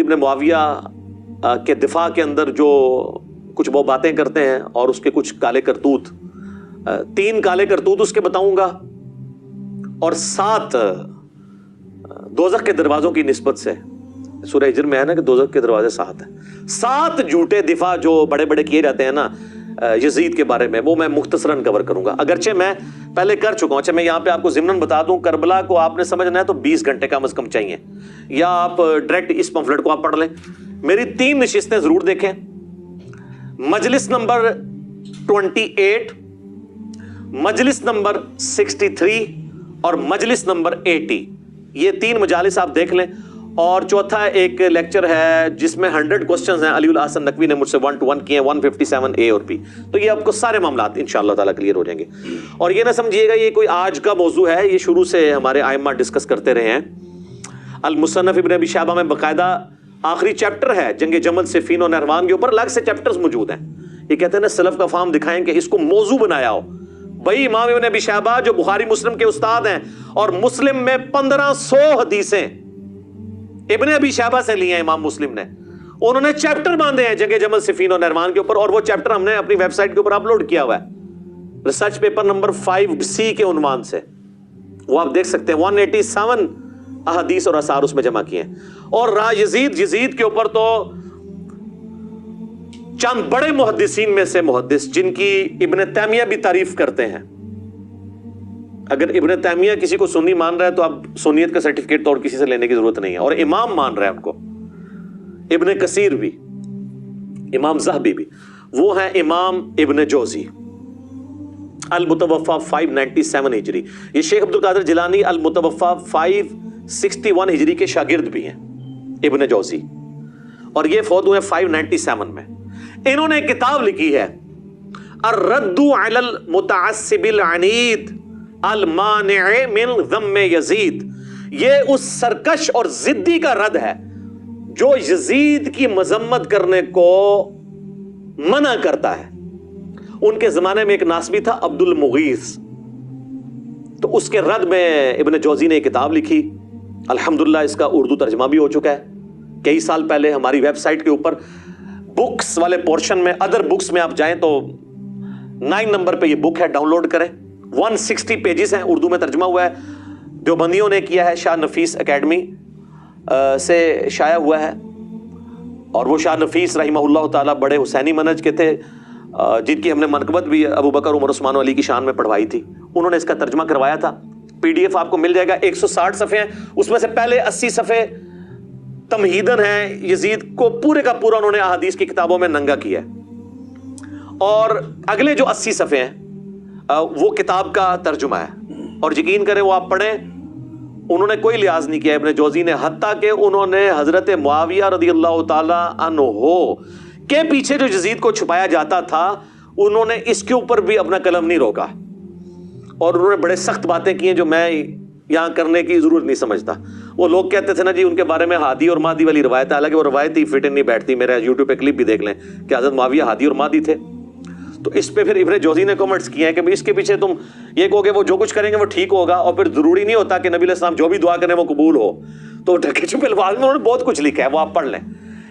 ابن معاویہ کے دفاع کے اندر جو کچھ وہ باتیں کرتے ہیں اور اس کے کچھ کالے کرتوت، 3 کالے کرتوت اس کے بتاؤں گا، اور 7 دوزخ کے دروازوں کی نسبت سے. سورہ ہجر میں ہے نا کہ دوزخ کے دروازے 7 ہیں. 7 جھوٹے دفاع جو بڑے بڑے کیے جاتے ہیں نا یزید کے بارے میں، وہ میں مختصراً کور کروں گا. اگرچہ میں پہلے کر چکا ہوں. اچھا میں یہاں پہ آپ کو ضمناً بتا دوں، کربلا کو آپ نے سمجھنا ہے تو 20 گھنٹے کم از کم چاہیے، یا آپ ڈائریکٹ اس پمفلٹ کو آپ پڑھ لیں. میری 3 نشستیں ضرور دیکھیں. مجلس نمبر 28، مجلس نمبر 63 اور مجلس نمبر 80، یہ 3 مجالس آپ دیکھ لیں. اور چوتھا ایک لیکچر ہے جس میں 100 کوسچنز ہیں، علی الاحسن نقوی نے مجھ سے 1 to 1 کیے ہیں، 157 اے اور بی. تو یہ آپ کو سارے معاملات انشاءاللہ تعالیٰ کلیئر ہو جائیں گے. اور یہ نہ سمجھیے گا یہ کوئی آج کا موضوع ہے، یہ شروع سے ہمارے ائمہ ڈسکس کرتے رہے ہیں. المصنف ابن ابی شیبہ میں باقاعدہ آخری چیپٹر ہے جنگ جمل، صفین اور نہروان کے اوپر الگ سے چیپٹرز موجود ہیں. یہ کہتے ہیں نا سلف کا فہم دکھائیں کہ اس کو موضوع بنایا ہو. بھائی امام ابن ابی شیبہ جو بخاری مسلم کے استاد ہیں، اور مسلم میں 1500 حدیثیں ابن ابی شیبہ سے لی ہیں امام مسلم نے. انہوں نے چیپٹر باندھے ہیں جنگ جمل، صفین اور نہروان کے اوپر، اور وہ چیپٹر ہم نے اپنی ویب سائٹ کے اوپر اپلوڈ کیا ہوا ہے ریسرچ پیپر نمبر 5C کے عنوان سے. وہ آپ دیکھ سکتے ہیں. 187 احادیث اور آثار اس میں جمع کیے ہیں. اور یزید کے اوپر تو چند بڑے محدثین میں سے محدث جن کی ابن تیمیہ بھی تعریف کرتے ہیں. اگر ابن تیمیہ کسی کو سنی مان رہا ہے تو اب سنیت کا سرٹیفکیٹ تو اور کسی سے لینے کی ضرورت نہیں ہے. اور امام مان رہا ہے ان کو، ابن کثیر بھی، امام زہبی بھی. وہ ہیں امام ابن جوزی، المتوفا 597 ہجری. یہ شیخ عبد القادر جیلانی المتوفا 561 ہجری کے شاگرد بھی ہیں ابن جوزی، اور یہ فوت ہوئے 597 میں. انہوں نے کتاب لکھی ہے الرد علی المتعصب العنید المانع من ذم یزید. یہ اس سرکش اور ضدی کا رد ہے جو یزید کی مذمت کرنے کو منع کرتا ہے. ان کے زمانے میں ایک ناصبی تھا عبد المغیث، تو اس کے رد میں ابن جوزی نے ایک کتاب لکھی. الحمدللہ اس کا اردو ترجمہ بھی ہو چکا ہے. کئی سال پہلے ہماری ویب سائٹ کے اوپر بکس والے پورشن میں، ادر بکس میں آپ جائیں تو 9 نمبر پہ یہ بک ہے، ڈاؤن لوڈ کریں. 160 پیجز ہیں، اردو میں ترجمہ ہوا ہے، دیوبندیوں نے کیا ہے، شاہ نفیس اکیڈمی سے شائع ہوا ہے. اور وہ شاہ نفیس رحمہ اللہ تعالیٰ بڑے حسینی منہج کے تھے، جن کی ہم نے منقبت بھی ابو بکر، عمر، عثمان و علی کی شان میں پڑھوائی تھی. انہوں نے اس کا ترجمہ کروایا تھا. PDF آپ کو مل جائے گا. 160 صفحے ہیں، اس میں سے پہلے 80 صفحے تمہیدن ہیں. یزید کو پورے کا پورا انہوں نے احادیث کی کتابوں میں ننگا کیا ہے. اور اگلے جو 80 صفحے ہیں وہ کتاب کا ترجمہ ہے. اور یقین کریں وہ آپ پڑھیں، انہوں نے کوئی لحاظ نہیں کیا ابن جوزی نے، حتیٰ کہ انہوں نے حضرت معاویہ رضی اللہ تعالی عنہ کے پیچھے جو یزید کو چھپایا جاتا تھا، انہوں نے اس کے اوپر بھی اپنا قلم نہیں روکا. اور انہوں نے بڑے سخت باتیں کی ہیں جو میں یہاں کرنے کی ضرورت نہیں سمجھتا. وہ لوگ کہتے تھے نا جی ان کے بارے میں ہادی اور مادی والی روایت ہے، حالانکہ وہ روایت ہی فٹ نہیں بیٹھتی. میرا یوٹیوب پہ کلپ بھی دیکھ لیں کہ حضرت معاویہ ہادی اور مادی تھے. تو اس پہ پھر ابن جوزی نے کمنٹس کیے ہیں کہ اس کے پیچھے تم یہ کہو گے وہ جو کچھ کریں گے وہ ٹھیک ہوگا، اور پھر ضروری نہیں ہوتا کہ نبی علیہ السلام جو بھی دعا کریں وہ قبول ہو. تو ڈھکے چھپے الفاظ میں انہوں نے بہت کچھ لکھا ہے، وہ آپ پڑھ لیں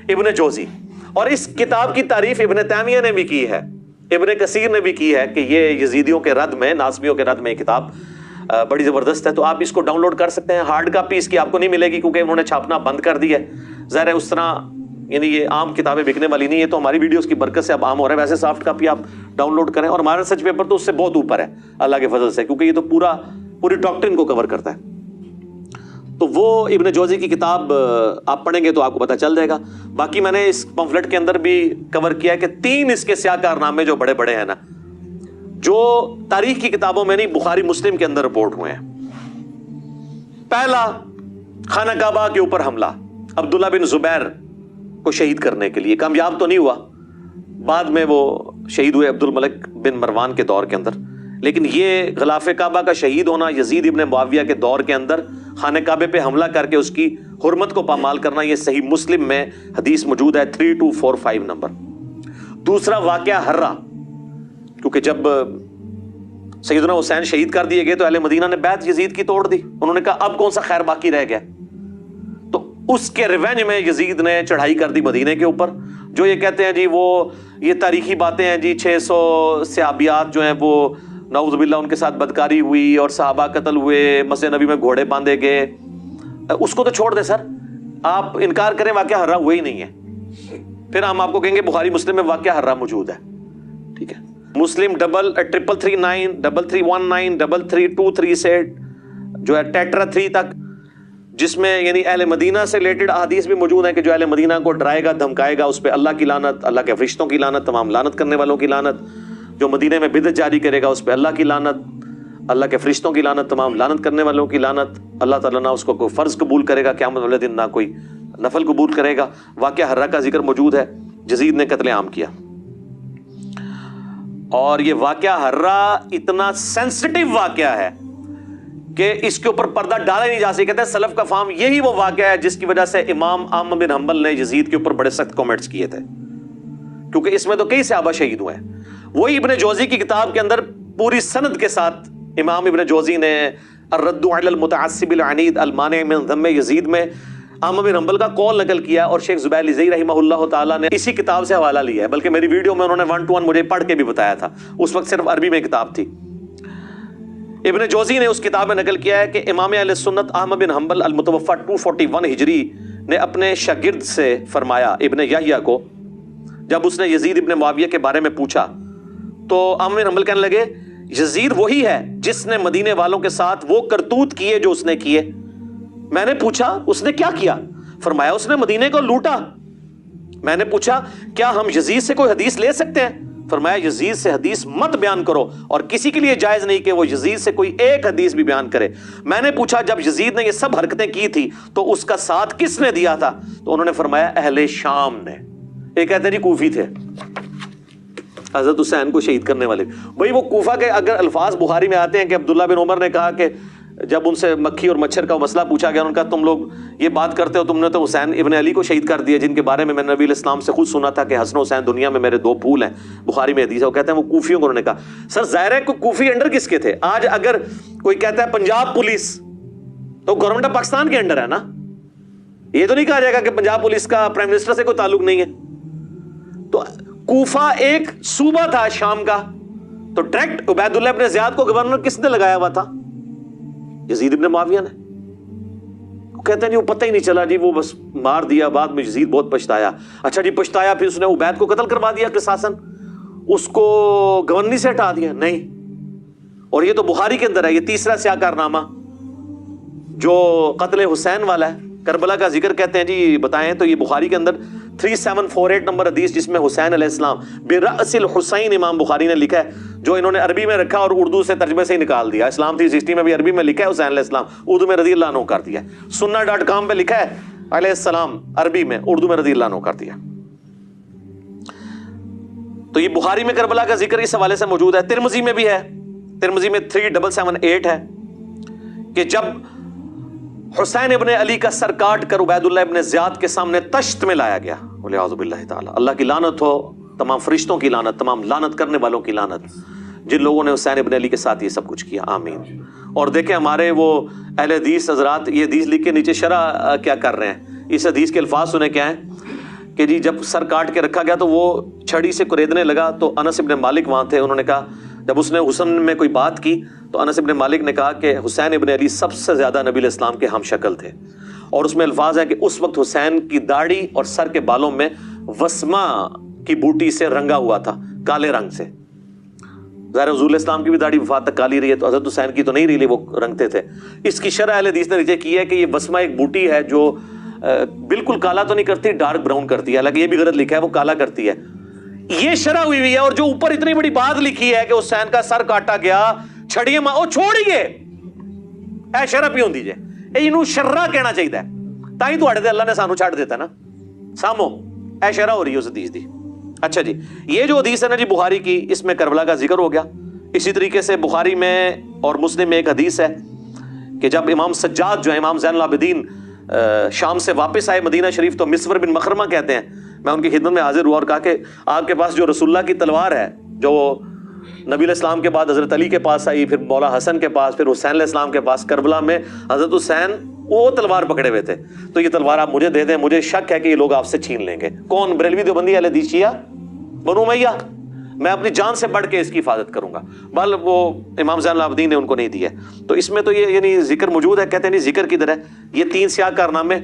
ابن جوزی. اور اس کتاب کی تعریف ابن تیمیہ نے بھی کی ہے، ابن کثیر نے بھی کی ہے کہ یہ یزیدیوں کے رد میں، ناصبیوں کے رد میں یہ کتاب بڑی زبردست ہے. تو آپ اس کو ڈاؤن لوڈ کر سکتے ہیں. ہارڈ کاپی اس کی آپ کو نہیں ملے گی کیونکہ انہوں نے چھاپنا بند کر دی ہے. ظاہر ہے اس طرح یعنی یہ عام کتابیں بکنے والی نہیں ہے، تو ہماری ویڈیوز کی برکت سے اب عام ہو رہا ہے. ویسے سافٹ کاپی آپ ڈاؤن لوڈ کریں. اور ہمارا ریسرچ پیپر تو اس سے بہت اوپر ہے اللہ کے فضل سے، کیونکہ یہ تو پوری ڈاکٹرن کو کور کرتا ہے. تو وہ ابن جوزی کی کتاب آپ پڑھیں گے تو آپ کو پتہ چل جائے گا. باقی میں نے اس پمفلٹ کے اندر بھی کور کیا ہے کہ 3 اس کے سیاہ کارنامے جو بڑے بڑے ہیں نا، جو تاریخ کی کتابوں میں نہیں، بخاری مسلم کے اندر رپورٹ ہوئے ہیں. پہلا، خانہ کعبہ کے اوپر حملہ عبداللہ بن زبیر کو شہید کرنے کے لیے. کامیاب تو نہیں ہوا، بعد میں وہ شہید ہوئے عبد الملک بن مروان کے دور کے اندر. لیکن یہ غلاف کعبہ کا شہید ہونا، یزید ابن معاویہ کے دور کے اندر خانہ کعبے پہ حملہ کر کے اس کی حرمت کو پامال کرنا، یہ صحیح مسلم میں حدیث موجود ہے 3245 نمبر. دوسرا واقعہ ہرہ، کیونکہ جب سیدنا حسین شہید کر دیے گئے تو اہل مدینہ نے بیعت یزید کی توڑ دی. انہوں نے کہا اب کون سا خیر باقی رہ گیا. تو اس کے ریونج میں یزید نے چڑھائی کر دی مدینے کے اوپر. جو یہ کہتے ہیں جی وہ یہ تاریخی باتیں ہیں جی 600 صحابیات جو ہیں وہ نعوذ باللہ ان کے ساتھ بدکاری ہوئی اور صحابہ قتل ہوئے, مسجد نبی میں گھوڑے باندھے گئے, اس کو تو چھوڑ دیں سر, آپ انکار کریں واقعہ ہررا ہوا ہی نہیں ہے, پھر ہم آپ کو کہیں گے بخاری مسلم میں واقعہ ہررا موجود ہے. ٹھیک ہے, مسلم 3339 3319 3323 سے جو ہے ٹیٹرا 3 تک, جس میں یعنی اہل مدینہ سے ریلیٹڈ احادیث بھی موجود ہیں کہ جو اہل مدینہ کو ڈرائے گا دھمکائے گا اس پہ اللہ کی لعنت, اللہ کے فرشتوں کی لعنت, تمام لعنت کرنے والوں کی لعنت, جو مدینے میں بدعت جاری کرے گا اس پہ اللہ کی لعنت, اللہ کے فرشتوں کی لعنت, تمام لعنت کرنے والوں کی لعنت, اللہ تعالیٰ نہ اس کو کوئی فرض قبول کرے گا قیامت والے دن, نہ کوئی نفل قبول کرے گا. واقعہ ہررا کا ذکر موجود ہے, یزید نے قتل عام کیا. اور یہ واقعہ ہررا اتنا سینسٹیو واقعہ ہے کہ اس کے اوپر پردہ ڈالا نہیں جا سکتا. کہتے ہیں سلف کا فہم یہی وہ واقعہ ہے جس کی وجہ سے امام احمد بن حنبل نے یزید کے اوپر بڑے سخت کامنٹس کیے تھے, کیونکہ اس میں تو کئی صحابہ شہید ہوئے ہیں. وہی ابن جوزی کی کتاب کے اندر پوری سند کے ساتھ امام ابن جوزی نے الرد علی المتعصب العنید المانع من ذم یزید میں احمد بن حنبل کا قول نقل کیا, اور شیخ زبیر لزئی رحمہ اللہ تعالیٰ نے اسی کتاب سے حوالہ لیا ہے. بلکہ میری ویڈیو میں انہوں نے 1 to 1 مجھے پڑھ کے بھی بتایا تھا, اس وقت صرف عربی میں کتاب تھی. ابن جوزی نے اس کتاب میں نقل کیا ہے کہ امام اہل سنت احمد بن حنبل المتوفی 241 ہجری نے اپنے شاگرد سے فرمایا ابن یحییٰ کو, جب اس نے یزید ابن معاویہ کے بارے میں پوچھا تو احمد بن حنبل کہنے لگے یزید وہی ہے جس نے مدینے والوں کے ساتھ وہ کرتوت کیے جو اس نے کیے. میں نے پوچھا اس نے کیا کیا؟ فرمایا اس نے مدینے کو لوٹا. میں نے پوچھا کیا ہم یزید سے کوئی حدیث لے سکتے ہیں؟ فرمایا یزید سے حدیث مت بیان کرو, اور کسی کے لیے جائز نہیں کہ وہ یزید سے کوئی ایک حدیث بھی بیان کرے. میں نے پوچھا جب یزید نے یہ سب حرکتیں کی تھی تو اس کا ساتھ کس نے دیا تھا؟ تو انہوں نے فرمایا اہل شام نے. ایک کہتے ہیں جی کوفی تھے, حضرت حسین کو شہید کرنے والے. بھئی وہ کوفہ کے اگر الفاظ بخاری میں آتے ہیں کہ عبداللہ بن عمر نے کہا کہ جب ان سے مکھی اور مچھر کا مسئلہ پوچھا گیا, انہوں نے کہا تم لوگ یہ بات کرتے ہو, تم نے تو حسین ابن علی کو شہید کر دیا جن کے بارے میں نبی علیہ السلام سے خود سنا تھا کہ حسن و حسین دنیا میں میرے 2 پھول ہیں. بخاری میں حدیث ہے. وہ کہتے ہیں وہ کوفیوں کو, انہوں نے کہا سر ظاہر ہے کہ کوفی انڈر کس کے تھے؟ آج اگر کوئی کہتا ہے پنجاب پولیس تو گورنمنٹ آف پاکستان کے انڈر ہے نا, یہ تو نہیں کہا جائے گا کہ پنجاب پولیس کا پرائم منسٹر سے کوئی تعلق نہیں ہے. تو کوفہ ایک صوبہ تھا شام کا, تو ڈائریکٹ عبید اللہ ابن زیاد کو گورنر کس نے لگایا ہوا تھا؟ یزید ابن معاویہ نے. وہ کہتے ہیں جی وہ پتہ ہی نہیں چلا جی, وہ بس مار دیا, بعد میں یزید بہت پچھتایا. اچھا جی پچھتایا, پھر اس نے عبید کو قتل کروا دیا قصاصاً, اس کو گورنری سے ہٹا دیا؟ نہیں. اور یہ تو بخاری کے اندر ہے, یہ تیسرا سیاہ کارنامہ جو قتل حسین والا ہے, کربلا کا ذکر کہتے ہیں جی بتائیں تو یہ بخاری کے اندر 3748 نمبر حدیث جس میں حسین علیہ السلام برأس الحسین امام بخاری نے لکھا ہے, جو انہوں نے عربی میں رکھا اور اردو سے ترجمے سے ہی نکال دیا. اسلام 360 میں بھی عربی میں لکھا ہے حسین علیہ السلام, اردو میں رضی اللہ عنہ کر دیا. sunna.com پہ لکھا ہے علیہ السلام عربی میں, اردو میں رضی اللہ عنہ کر دیا. تو یہ بخاری میں کربلا کا ذکر اس حوالے سے موجود ہے. ترمذی میں بھی ہے, ترمذی میں 3778 ہے کہ جب حسین ابن علی کا سر کاٹ کر عبید اللہ ابن زیاد کے سامنے تشت میں لایا گیا, والعیاذ باللہ تعالی, اللہ کی لعنت ہو, تمام فرشتوں کی لعنت, تمام لعنت کرنے والوں کی لعنت, جن لوگوں نے حسین ابن علی کے ساتھ یہ سب کچھ کیا, آمین. اور دیکھیں ہمارے وہ اہل حدیث حضرات یہ حدیث لکھ کے نیچے شرح کیا کر رہے ہیں. اس حدیث کے الفاظ سنیں کیا ہیں کہ جی جب سر کاٹ کے رکھا گیا تو وہ چھڑی سے کریدنے لگا, تو انس ابن مالک وہاں تھے. انہوں نے کہا جب اس نے حسن میں کوئی بات کی تو انس ابن مالک نے کہا کہ حسین ابن علی سب سے زیادہ نبی علیہ السلام کے ہم شکل تھے. اور اس میں الفاظ ہے کہ اس وقت حسین کی داڑھی اور سر کے بالوں میں وسما کی بوٹی سے رنگا ہوا تھا, کالے رنگ سے. ظاہر حضور علیہ السلام کی بھی داڑھی وفات تک کالی رہی ہے, تو حضرت حسین کی تو نہیں رہی, وہ رنگتے تھے. اس کی شرح اہل حدیث نے نیچے کی ہے کہ یہ وسما ایک بوٹی ہے جو بالکل کالا تو نہیں کرتی, ڈارک براؤن کرتی ہے, حالانکہ یہ بھی غلط لکھا ہے وہ کالا کرتی ہے. یہ شرح ہوئی ہے. اور جو اوپر اتنی بڑی بات لکھی ہے کہ حسین کا سر کاٹا گیا چھڑیے ماں, او چھوڑیے اے شرح پیوں دیجئے, اینو شرح کہنا چاہیے تائی تو اللہ نے سانو چھاڑ دیتا نا سامو, اے شرح ہو رہی ہے اس حدیث دی. اچھا جی یہ جو حدیث ہے نا جی بخاری کی, اس میں کربلا کا ذکر ہو گیا. اسی طریقے سے بخاری میں اور مسلم میں ایک حدیث ہے کہ جب امام سجاد جو ہے, امام زین العابدین شام سے واپس آئے مدینہ شریف, تو مسور بن مخرمہ کہتے ہیں میں ان کی خدمت میں حاضر ہوا اور کہا کہ آپ کے پاس جو رسول اللہ کی تلوار ہے جو نبی علیہ السلام کے بعد حضرت علی کے پاس آئی, پھر مولا حسن کے پاس, پھر حسین علیہ السلام کے پاس, کربلا میں حضرت حسین وہ تلوار پکڑے ہوئے تھے. تو یہ تلوار آپ مجھے دے دیں, مجھے شک ہے کہ یہ لوگ آپ سے چھین لیں گے. کون؟ بریلوی دیوبندی اہل حدیث شیعہ بنو امیہ. میں اپنی جان سے بڑھ کے اس کی حفاظت کروں گا. بل وہ امام زین العابدین نے ان کو نہیں دیا. تو اس میں تو یہ یعنی ذکر موجود ہے. کہتے ہیں نہیں ذکر کدھر ہے؟ یہ 3 سیاہ کارنامے